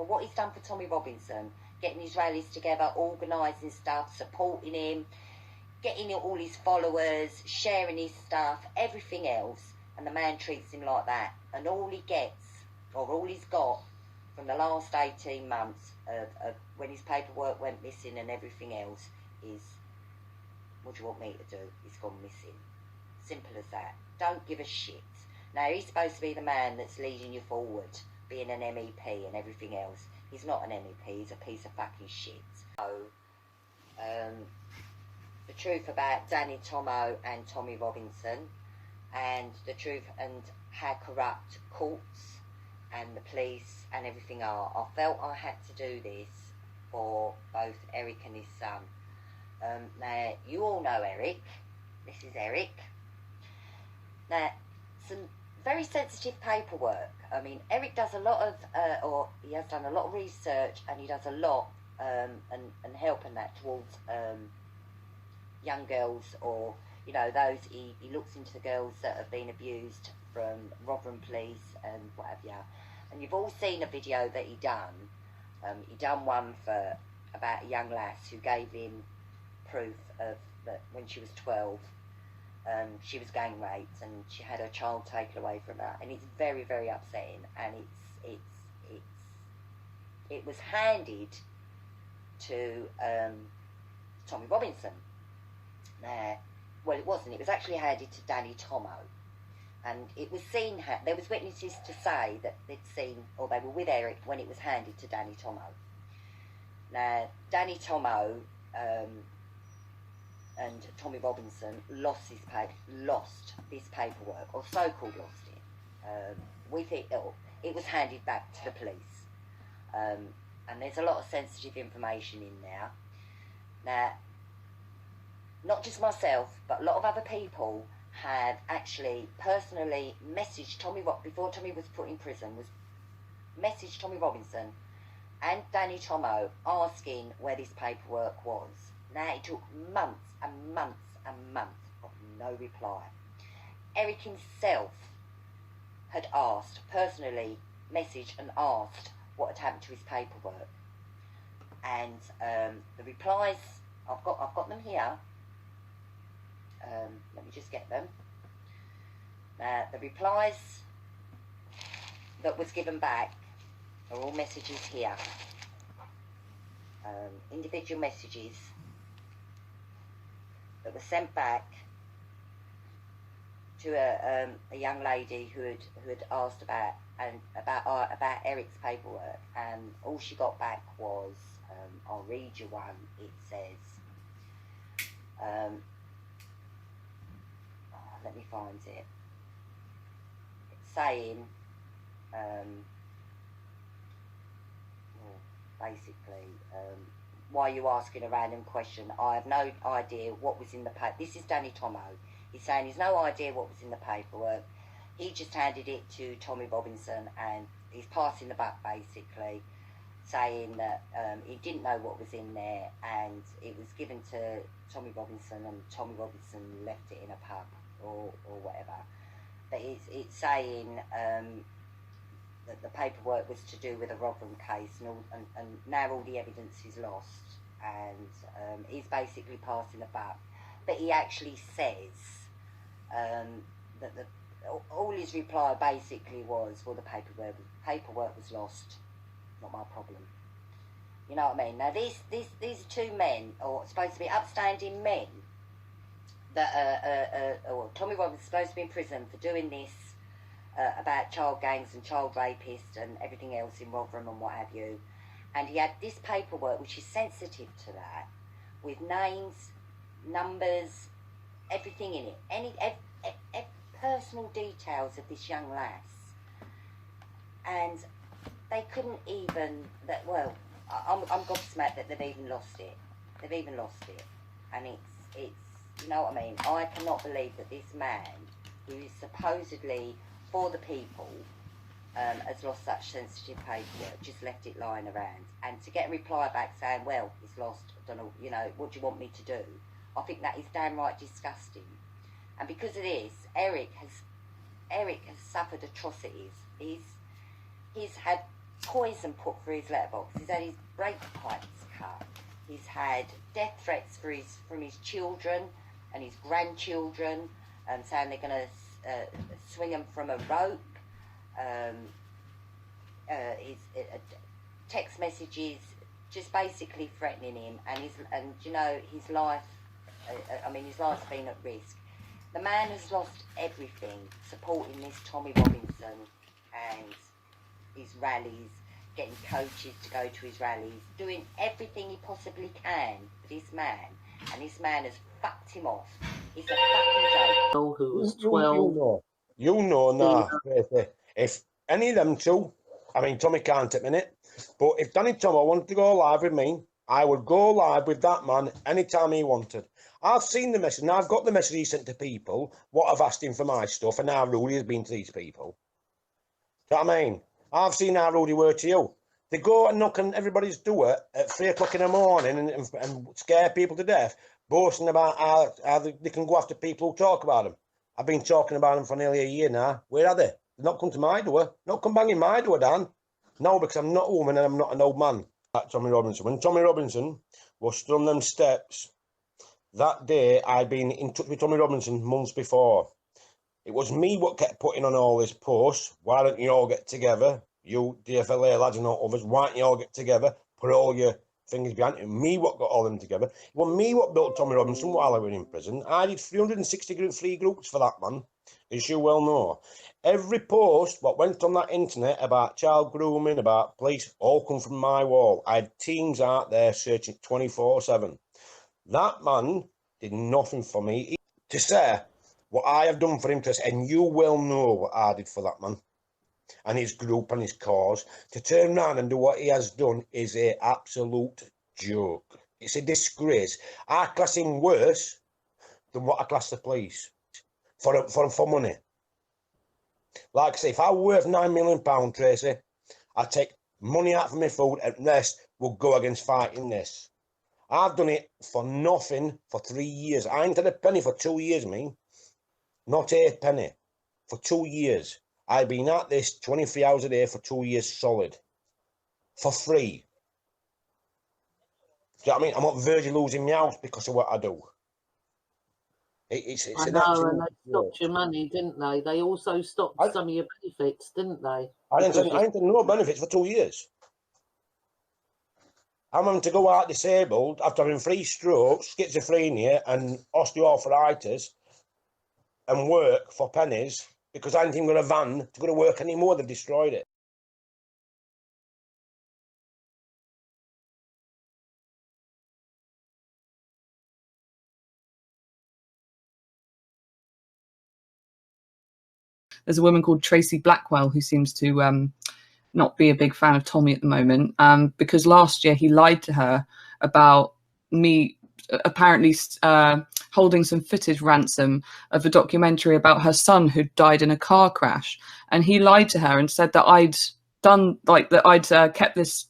for what he's done for Tommy Robinson, getting his rallies together, organising stuff, supporting him, getting all his followers, sharing his stuff, everything else, and the man treats him like that. And all he gets, or all he's got, from the last 18 months of when his paperwork went missing and everything else is, what do you want me to do? It's gone missing. Simple as that. Don't give a shit. Now, he's supposed to be the man that's leading you forward, being an MEP and everything else. He's not an MEP, he's a piece of fucking shit. So, the truth about Danny Tomo and Tommy Robinson, and the truth and how corrupt courts and the police and everything are. I felt I had to do this for both Eric and his son. Now, you all know Eric. This is Eric. Now, some very sensitive paperwork. I mean, Eric does a lot of, or he has done a lot of research, and he does a lot and helping that towards young girls, or, you know, those, he looks into the girls that have been abused from Rotherham Police and what have you. And you've all seen a video that he done. He done one for about a young lass who gave him proof of that when she was 12, she was gang raped and she had her child taken away from her, and it's very, very upsetting. And it was handed to Tommy Robinson. Now, well, it wasn't. It was actually handed to Danny Tomo, and it was seen. There was witnesses to say that they'd seen, or they were with Eric when it was handed to Danny Tomo. Now, Danny Tomo and Tommy Robinson lost this paperwork, or so-called lost it. With it, it was handed back to the police, and there's a lot of sensitive information in there. Now, not just myself, but a lot of other people have actually personally messaged Tommy, before Tommy was put in prison, was messaged Tommy Robinson and Danny Tomo asking where this paperwork was. Now, it took months and months and months of no reply. Eric himself had asked, personally messaged and asked what had happened to his paperwork. And the replies, I've got them here. Let me just get them. The replies that was given back are all messages here. Individual messages that were sent back to a young lady who had asked about Eric's paperwork, and all she got back was, I'll read you one. It says, let me find it. It's saying, basically, why are you asking a random question? I have no idea what was in the paper. This is Danny Tomo. He's saying he's no idea what was in the paperwork. He just handed it to Tommy Robinson, and he's passing the buck, basically, saying that he didn't know what was in there, and it was given to Tommy Robinson, and Tommy Robinson left it in a pub or whatever. But it's saying that the paperwork was to do with a Rotherham case, and now all the evidence is lost, and he's basically passing the buck. But he actually says that all his reply basically was, well, the paperwork was lost, not my problem. You know what I mean? Now, these are two men, or supposed to be upstanding men, that or Tommy Robinson's supposed to be in prison for doing this about child gangs and child rapists and everything else in Rotherham and what have you. And he had this paperwork, which is sensitive to that, with names, numbers, everything in it, any personal details of this young lass. And they couldn't even, well, I'm gobsmacked that they've even lost it. They've even lost it. And it's you know what I mean? I cannot believe that this man, who is supposedly for the people, has lost such sensitive paperwork, just left it lying around. And to get a reply back saying, well, it's lost, I don't know, you know, what do you want me to do? I think that is downright disgusting. And because of this, Eric has suffered atrocities. He's had poison put through his letterbox. He's had his brake pipes cut. He's had death threats from his children and his grandchildren, saying they're going to swing him from a rope. His text messages just basically threatening him, and you know, his life. I mean, his life's been at risk. The man has lost everything supporting this Tommy Robinson and his rallies, getting coaches to go to his rallies, doing everything he possibly can for this man, and this man has fucked him off. He's a fucking joke. Who was 12. You know now, if any of them two, I mean, Tommy can't at the minute, but if Danny Tomo wanted to go live with me, I would go live with that man anytime he wanted. I've seen the message, and I've got the message he sent to people, what I've asked him for my stuff, and how rude he has been to these people. Do you know what I mean? I've seen how rude he were to you. They go and knock on everybody's door at 3 o'clock in the morning and scare people to death, boasting about how they can go after people who talk about them. I've been talking about them for nearly a year now. Where are they? They've not come to my door. Not come banging my door, Dan. No, because I'm not a woman and I'm not an old man. Like Tommy Robinson. When Tommy Robinson was stood on them steps, that day I'd been in touch with Tommy Robinson months before. It was me what kept putting on all this posts. Why don't you all get together? You, DFLA lads and all others, why don't you all get together? Put all your fingers behind it. Me what got all them together. It was me what built Tommy Robinson while I was in prison. I did 360 free groups for that man, as you well know. Every post what went on that internet about child grooming, about police, all come from my wall. I had teams out there searching 24/7. That man did nothing for me. To say what I have done for him, and you well know what I did for that man and his group and his cause, to turn around and do what he has done is an absolute joke. It's a disgrace. I class him worse than what I class the police for money. Like I say, if I were worth £9 million, Tracy, I'd take money out for my food and the rest would go against fighting this. I've done it for nothing for 3 years. I ain't had a penny for 2 years, me. Not a penny. For 2 years. I've been at this 23 hours a day for 2 years solid. For free. Do you know what I mean? I'm not verging losing my house because of what I do. It's I know, and they stopped your money, didn't they? They also stopped some of your benefits, didn't they? I ain't had no benefits for 2 years. I'm having to go out disabled after having 3 strokes, schizophrenia and osteoarthritis and work for pennies because I ain't even got a van to go to work anymore. They've destroyed it. There's a woman called Tracy Blackwell who seems to not be a big fan of Tommy at the moment, because last year he lied to her about me apparently holding some footage ransom of a documentary about her son who died in a car crash, and he lied to her and said that I'd kept this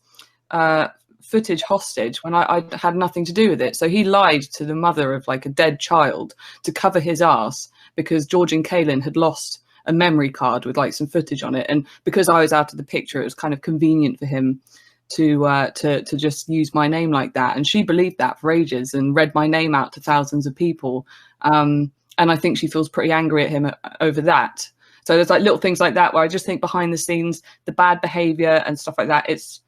footage hostage when I had nothing to do with it. So he lied to the mother of like a dead child to cover his ass because George and Kaylin had lost a memory card with like some footage on it, and because I was out of the picture, it was kind of convenient for him to just use my name like that. And she believed that for ages and read my name out to thousands of people, and I think she feels pretty angry at him over that. So there's like little things like that where I just think behind the scenes, the bad behavior and stuff like that, it's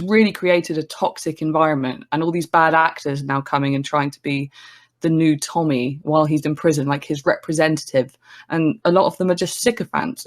really created a toxic environment, and all these bad actors now coming and trying to be the new Tommy while he's in prison, like his representative, and a lot of them are just sycophants.